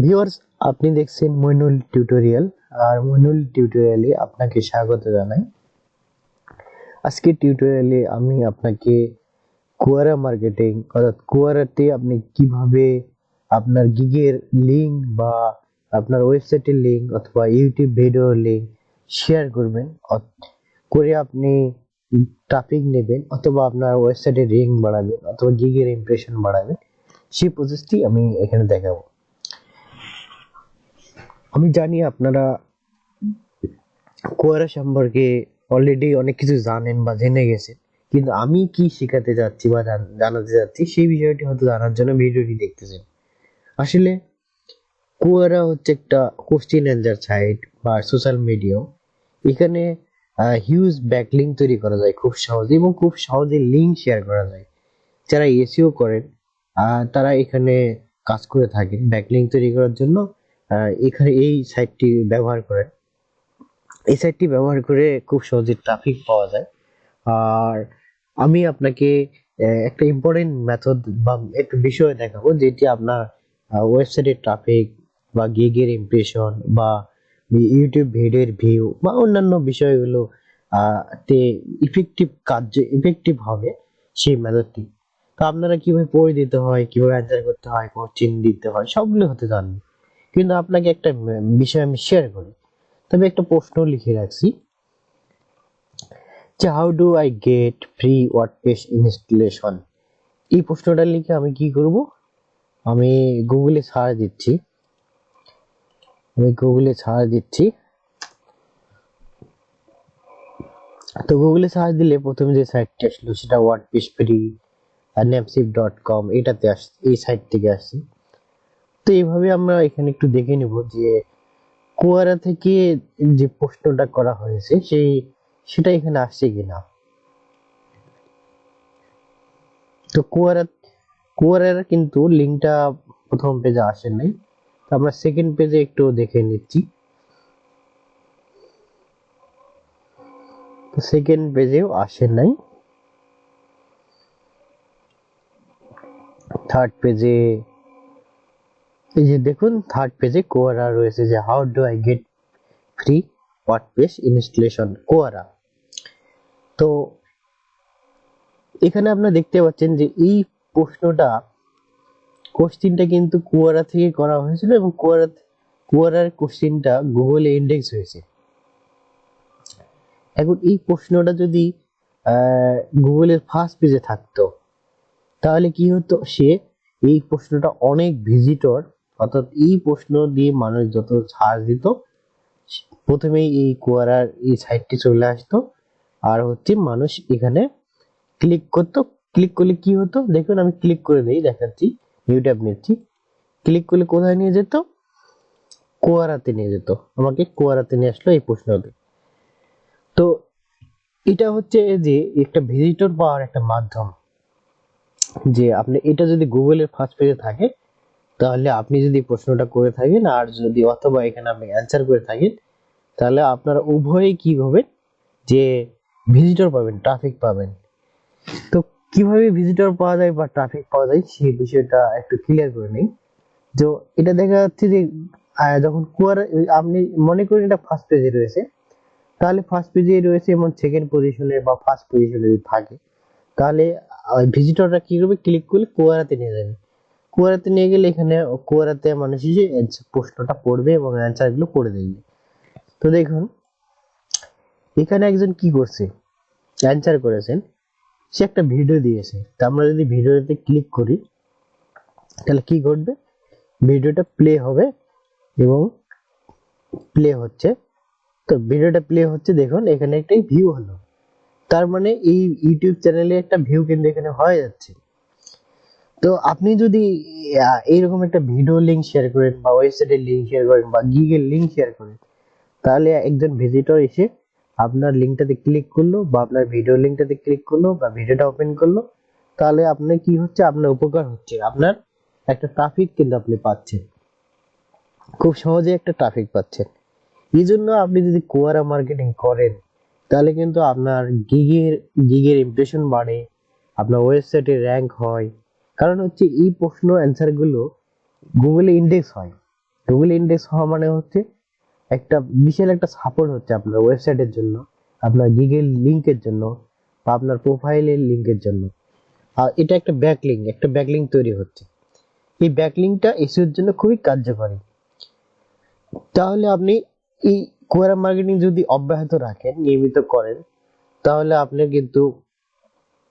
Viewers, আপনি দেখছেন Moinul tutorial. আর মইনুল টিউটোরিয়ালে আপনাকে স্বাগত জানাই। আজকে টিউটোরিয়ালে আমি আপনাকে কোয়ারা মার্কেটিং অর্থাৎ কোয়ারাতে আপনি কিভাবে আপনার গিগের লিংক বা আপনার ওয়েবসাইটের লিংক অথবা ইউটিউব ভিডিওর লিংক শেয়ার করবেন, করে আপনি ট্রাফিক নেবেন অথবা আপনার ওয়েবসাইটে র্যাঙ্ক বাড়াবেন অথবা গিগের ইমপ্রেশন বাড়াবেন, সেই প্রসেসটি আমি এখানে দেখাবো। আমি জানি আপনারা কোয়ারা সম্পর্কে অলরেডি অনেক কিছু জানেন বা জেনে গেছেন, কিন্তু আমি কি শেখাতে যাচ্ছি বা জানাতে যাচ্ছি সেই বিষয়টি হয়তো জানার জন্য ভিডিওটি দেখতেছেন। আসলে কোয়ারা হচ্ছে একটা কোশ্চেন অ্যান্সার সাইট বা সোশ্যাল মিডিয়া। এখানে হিউজ ব্যাকলিঙ্ক তৈরি করা যায় খুব সহজে এবং খুব সহজে লিঙ্ক শেয়ার করা যায়। যারা এসইও করেন তারা এখানে কাজ করে থাকেন ব্যাকলিঙ্ক তৈরি করার জন্য। এখানে এই সাইটটি ব্যবহার করেন। এই সাইটটি ব্যবহার করে খুব সহজে ট্রাফিক পাওয়া যায়। আর আমি আপনাকে একটা ইম্পর্টেন্ট মেথড বা একটু বিষয় দেখাবো, যেটি আপনার ওয়েবসাইটের ট্রাফিক বা গিগের ইমপ্রেশন বা ইউটিউব ভিডিওর ভিউ বা অন্যান্য বিষয়গুলো তে ইফেক্টিভ হবে সেই মেথডটি। তো আপনারা কিভাবে পড়ে দিতে হয়, কিভাবে অ্যান্সার করতে হয়, কোশ্চেন দিতে হয়, সবগুলো হতে জানবেন। কিন্তু আপনাকে একটা বিষয় আমি শেয়ার করি, তবে একটা প্রশ্ন লিখে রাখছি যে how do I get free WordPress installation. এই প্রশ্নটা লিখে আমি কি করব, আমি গুগলে সার্চ দিচ্ছি। তো গুগলে সার্চ দিলে প্রথমে যে সাইটটি আসলো সেটা ওয়ার্ডপ্রেস ফ্রি nameShift.com, এটাতে আসছে, এই সাইট থেকে আসছে। তো এইভাবে আমরা এখানে একটু দেখে নিব যে কোয়ারা থেকে যে প্রশ্নটা করা হয়েছে সেটা এখানে আসছে কিনা। তো কোয়ারার কিন্তু লিঙ্কটা প্রথম পেজে আসে নাই, তো আমরা সেকেন্ড পেজে একটু দেখে নিচ্ছি। তো সেকেন্ড পেজেও আসে নাই, থার্ড পেজে এই যে দেখুন, থার্ড পেজে কোয়ারা রয়েছে যে how do I get free WordPress installation Quora. তো এখানে আপনারা দেখতে পাচ্ছেন যে এই কোশ্চেনটা কিন্তু কোয়ারা থেকে করা হয়েছিল এবং কোয়ারার কোশ্চেনটা গুগলে ইন্ডেক্স হয়েছে। এখন এই প্রশ্নটা যদি গুগলের ফার্স্ট পেজে থাকতো তাহলে কি হতো, এই প্রশ্নটা অনেক ভিজিটর, অর্থাৎ এই প্রশ্ন দিয়ে মানুষ যত সার্চ দিত প্রথমেই এই কোয়ারার এই সাইটটি চলে আসতো। আর মানুষ এখানে ক্লিক করলে কি হতো দেখুন, আমি ক্লিক করে দেখাচ্ছি, নিউ ট্যাব নিচ্ছি, ক্লিক করলে কোথায় নিয়ে যেত, কোয়ারাতে নিয়ে যেত, আমাকে কোয়ারাতে নিয়ে আসলো এই প্রশ্নটি। তো এটা হচ্ছে যে একটা ভিজিটর পাওয়ার একটা মাধ্যম, যে আপনি এটা যদি গুগলের ফার্স্ট পেজে থাকে তাহলে আপনি যদি প্রশ্নটা করে থাকেন আর যদি অথবা এখানে আপনি অ্যান্সার করে থাকেন, তাহলে আপনারা উভয়ই কি হবে যে ভিজিটর পাবেন, ট্রাফিক পাবেন। তো কিভাবে ভিজিটর পাওয়া যায় বা ট্রাফিক পাওয়া যায় সেই বিষয়টা একটু ক্লিয়ার করে নেই। তো এটা দেখা যাচ্ছে যে যখন কোয়ারা, আপনি মনে করেন এটা ফার্স্ট পেজে রয়েছে, তাহলে ফার্স্ট পেজে রয়েছে এবং সেকেন্ড পজিশনে বা ফার্স্ট পজিশনে যদি থাকে তাহলে ভিজিটররা কি করবে, ক্লিক করলে কোয়ারাতে নিয়ে যাবে। কোয়ারাতে নিয়ে গেলে এখানে কোয়ারাতে মানুষ এসে প্রশ্নটা পড়বে এবং অ্যান্সার গুলো পড়ে দেখবে। তো দেখুন এখানে একজন কি করছে, অ্যান্সার করেছেন, সে একটা ভিডিও দিয়েছে। তো আমরা যদি ভিডিওতে ক্লিক করি তাহলে কি ঘটবে, ভিডিওটা প্লে হবে এবং প্লে হচ্ছে। তো ভিডিওটা প্লে হচ্ছে, দেখুন এখানে একটা ভিউ হলো, তার মানে এই ইউটিউব চ্যানেলে একটা ভিউ কিন্তু এখানে হয়ে যাচ্ছে। তো আপনি যদি এইরকম একটা ভিডিও লিংক শেয়ার করেন বা ওয়েবসাইটের লিংক শেয়ার করেন বা গিগের লিংক শেয়ার করেন, তাহলে একজন ভিজিটর এসে আপনার লিংকটাতে ক্লিক করলো বা আপনার ভিডিও লিংকটাতে ক্লিক করলো বা ভিডিওটা ওপেন করলো, তাহলে আপনার কি হচ্ছে, আপনার উপকার হচ্ছে, আপনার একটা ট্রাফিক কিন্তু আপনি পাচ্ছেন, খুব সহজে একটা ট্রাফিক পাচ্ছেন। এই জন্য আপনি যদি কোয়ারা মার্কেটিং করেন তাহলে কিন্তু আপনার গিগের ইমপ্রেশন বাড়ে, আপনার ওয়েবসাইটে র্যাঙ্ক হয়। কারণ এই প্রশ্ন অ্যান্সার গুলো গুগলে ইন্ডেক্স হয়। গুগল ইন্ডেক্স হওয়া মানে হচ্ছে একটা বিশাল একটা সাপোর্ট হচ্ছে আপনার ওয়েবসাইটের জন্য, আপনার গুগল লিংকের জন্য, বা আপনার প্রোফাইলের লিংকের জন্য। আর এটা একটা ব্যাকলিংক তৈরি হচ্ছে। এই ব্যাকলিংকটা এসইওর জন্য খুবই কার্যকরী। তাহলে আপনি এই কোয়ারা মার্কেটিং যদি অব্যাহত রাখেন, নিয়মিত করেন, তাহলে আপনি কিন্তু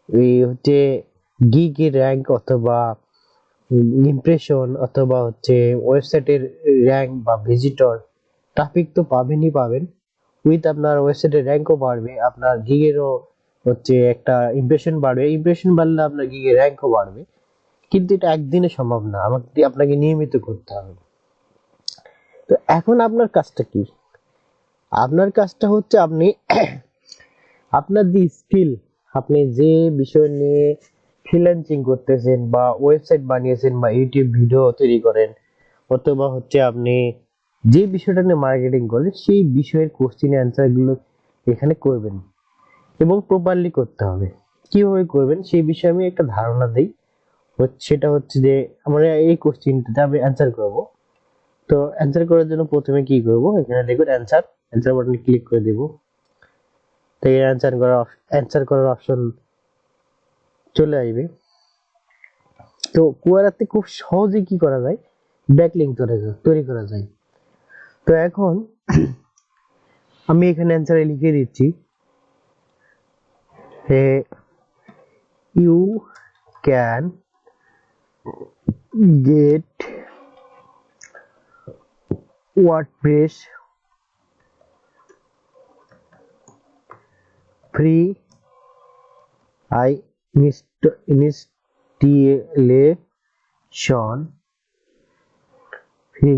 এই হচ্ছে গিগের র্যাঙ্ক অথবা ইমপ্রেশন অথবা হচ্ছে ওয়েবসাইটের র্যাঙ্ক বা ভিজিটর ট্রাফিক তো পাবেনই পাবেন, উইথ আপনার ওয়েবসাইটের র্যাঙ্কও বাড়বে, আপনার গিগেরও হচ্ছে একটা ইমপ্রেশন বাড়বে, ইমপ্রেশন বাড়লে আপনার গিগের র্যাঙ্কও বাড়বে। কিন্তু এটা একদিনে সম্ভব না, আপনাকে নিয়মিত করতে হবে। তো এখন আপনার কাজটা কি? আপনার কাজটা হচ্ছে আপনি আপনার যে স্কিল, আপনি যে বিষয় নিয়ে ফ্রিল্যান্সিং করতেছেন বা ওয়েবসাইট বানিয়েছেন বা ইউটিউব ভিডিও তৈরি করেন, অথবা হচ্ছে আপনি যে বিষয়টা নিয়ে মার্কেটিং করেন, সেই বিষয়ের কোশ্চেন অ্যান্সার গুলো এখানে করবেন এবং প্রপারলি করতে হবে। কিভাবে করবেন সেই বিষয়ে আমি একটা ধারণা দিই। সেটা হচ্ছে যে আমরা এই কোশ্চেনটাতে আমি অ্যান্সার করব। তো অ্যান্সার করার জন্য প্রথমে কি করব, এখানে দেখুন অ্যান্সার বাটনে ক্লিক করে দেব। তো এই অ্যান্সার করার অপশন চলে আসবে। তো কুয়ারাতে খুব সহজে কি করা যায়, ব্যাকলিংক তৈরি করা যায়। তো এখন আমি এখানে অ্যান্সারে লিখে দিচ্ছি, you can get WordPress free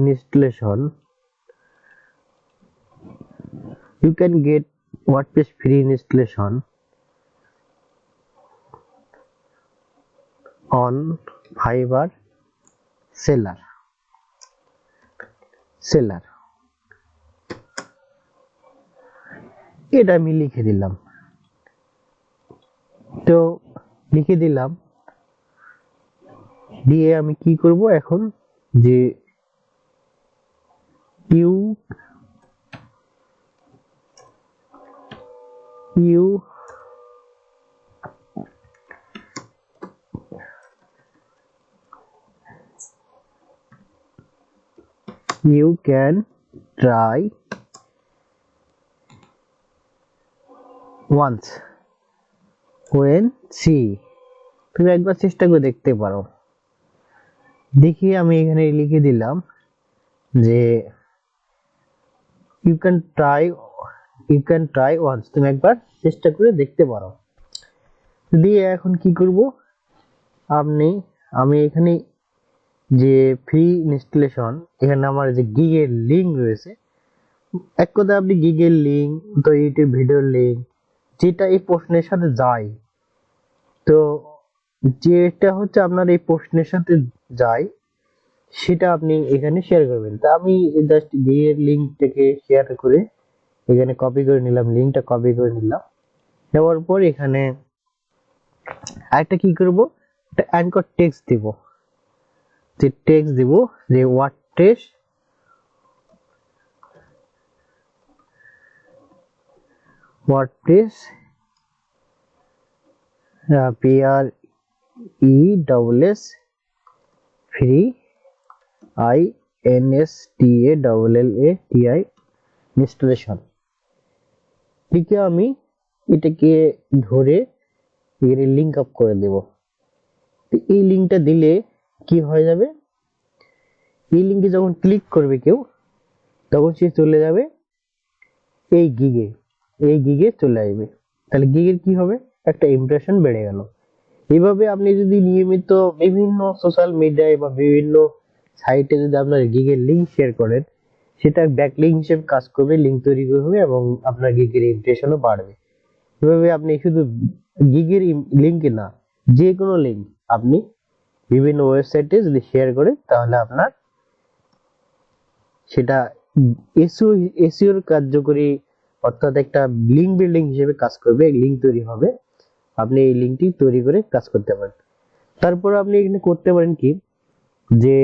installation. You can get WordPress free installation on Fiverr seller. এটা আমি লিখে দিলাম। তো লিখে দিলাম, দিয়ে আমি কি করব এখন, যে you can try once when see, তুমি একবার চেষ্টা করে দেখতে পারো। দেখি আমি এখানে লিখে দিলাম যে you can try once, তুমি একবার চেষ্টা করে দেখতে পারো। দিয়ে এখন কি করব, আমি এখানে যে ফ্রি ইনস্টলেশন, এখানে আমার যে গিগের লিংক রয়েছে, এক কথা আপনি গিগের লিংক তো ইউটিউব ভিডিওর লিংক যেটা এই প্রশ্নের সাথে যায়, তো যেটা হচ্ছে আপনার এই প্রশ্নের সাথে যায় সেটা আপনি এখানে শেয়ার করবেন। তা আমি জাস্ট গিগের লিংকটাকে শেয়ার করে এখানে কপি করে নিলাম, লিংকটা কপি করে নিলাম। নেওয়ার পর এখানে আরেকটা কি করব, একটা অ্যাঙ্কর টেক্সট দিব, যে WordPress PRESS free INSTALLATI installation লিখে আমি এটাকে ধরে এখানে লিংক আপ করে দেব। এই লিংকটা দিলে কি হয়ে যাবে, এই লিংকে যখন ক্লিক করবে কেউ, তখন সে চলে যাবে এই গিগে চলে আসবে। তাহলে গিগের কি হবে, একটা ইমপ্রেশন বেড়ে গেল। এইভাবে আপনি যদি নিয়মিত বিভিন্ন সোশ্যাল মিডিয়ায় বা বিভিন্ন সাইটে যদি আপনার গিগের লিংক শেয়ার করেন, সেটা ব্যাকলিংক হিসেবে কাজ করবে, লিংক তৈরি করবে এবং আপনার গিগের ইমপ্রেশনও বাড়বে। এভাবে আপনি শুধু গিগের লিংকে না, যে কোনো লিংক আপনি বিভিন্ন ওয়েবসাইটে যদি শেয়ার করেন, তাহলে আপনার সেটা এসইওর কার্যকরী, অর্থাৎ একটা লিংক বিল্ডিং হিসেবে কাজ করবে, লিংক তৈরি হবে, আপনি এই লিংকটি তৈরি করে কাজ করতে পারেন। তারপর আপনি এখানে করতে পারেন কি, যে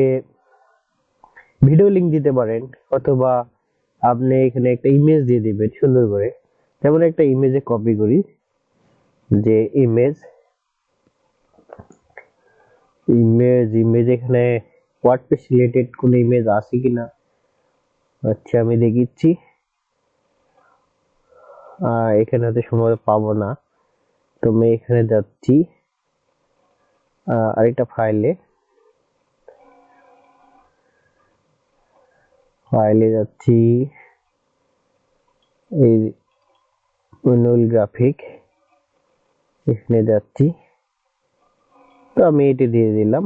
ভিডিও লিংক দিতে পারেন, অথবা আপনি এখানে একটা ইমেজ দিয়ে দিবেন সুন্দর করে। যেমন একটা ইমেজে কপি করি, যে ইমেজ এখানে ওয়ার্ডপ্রেস রিলেটেড কোন ইমেজ আছে কিনা, আচ্ছা আমি দেখিচ্ছি। এখানে হয়তো সম্ভবত পাবো না, তো আমি এখানে যাচ্ছি আরেকটা ফাইলে যাচ্ছি, এই মইনুল গ্রাফিক, এখানে যাচ্ছি, তো আমি এটা দিয়ে দিলাম।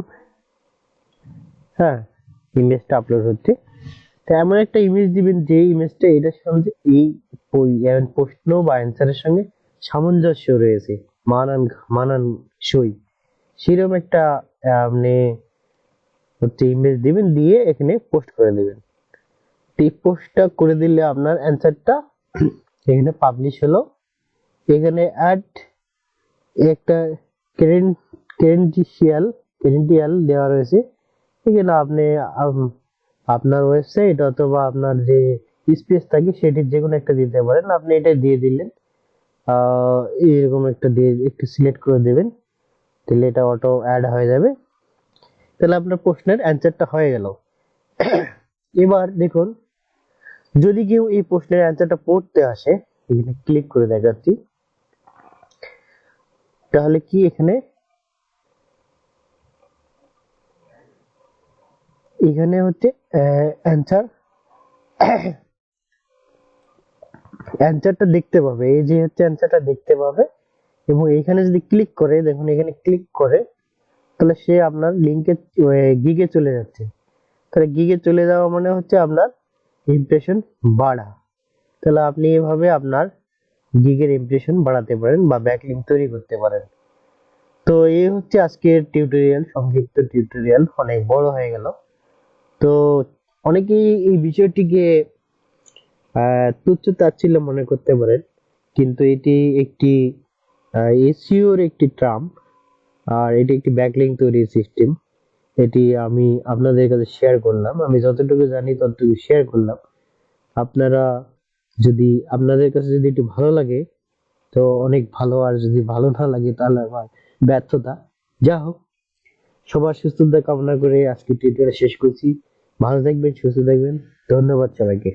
হ্যাঁ, ইমেজটা আপলোড হচ্ছে। তো এমন একটা ইমেজ দিবেন যে ইমেজটা এটার সঙ্গে এই প্রশ্ন বা অ্যান্সারের সঙ্গে সামঞ্জস্য রয়েছে, মানানসই, সেরকম একটা আপনি হচ্ছে ইমেজ দিবেন, দিয়ে এখানে পোস্ট করে দিবেন। এই পোস্টটা করে দিলে আপনার অ্যান্সারটা এখানে পাবলিশ হলো। এখানে অ্যাড একটা ক্রেডেনশিয়াল দেওয়া রয়েছে। এখানে আপনি আপনার ওয়েবসাইট অথবা আপনার যে স্পেস থাকে সেটির যে কোনো একটা দিতে পারেন। আপনি এটা দিয়ে দিলেন, এরকম একটা দিয়ে একটু সিলেক্ট করে দেবেন, তাহলে এটা অটো অ্যাড হয়ে যাবে। তাহলে আপনার প্রশ্নের অ্যান্সারটা হয়ে গেল। এবার দেখুন, যদি কেউ এই প্রশ্নের অ্যান্সারটা পড়তে আসে, এখানে ক্লিক করে দেখাচ্ছি, তাহলে কি এখানে হচ্ছে অ্যান্সারটা দেখতে পাবে, এই যে হচ্ছে অ্যান্সারটা দেখতে পাবে। এবং এখানে যদি ক্লিক করে, দেখুন এখানে ক্লিক করে, তাহলে সে আপনার লিঙ্কে গিগে চলে যাচ্ছে। তাহলে গিগে চলে যাওয়া মানে হচ্ছে আপনার ইমপ্রেশন বাড়া। তাহলে আপনি এভাবে আপনার গিগের ইমপ্রেশন বাড়াতে পারেন বা ব্যাকলিঙ্ক তৈরি করতে পারেন। তো এই হচ্ছে আজকের টিউটোরিয়াল, সংক্ষিপ্ত টিউটোরিয়াল, অনেক বড় হয়ে গেল। তো অনেকেই এই বিষয়টিকে তুচ্ছ তাচ্ছিল্য মনে করতে পারেন, কিন্তু এটি একটি এসইওর একটি ট্রাম্প, আর এটি একটি ব্যাকলিঙ্ক তৈরির সিস্টেম। এটি আমি আপনাদের কাছে শেয়ার করলাম, আমি যতটুকু জানি ততটুকু শেয়ার করলাম। আপনারা যদি আপনাদের কাছে যদি একটু ভালো লাগে তো অনেক ভালো, আর যদি ভালো না লাগে তাহলে আমার ব্যর্থতা। যা হোক, সবার সুস্থতা কামনা করে আজকে টিউটোরিয়াল শেষ করছি। ভালো থাকবেন, সুস্থ থাকবেন, ধন্যবাদ সবাইকে।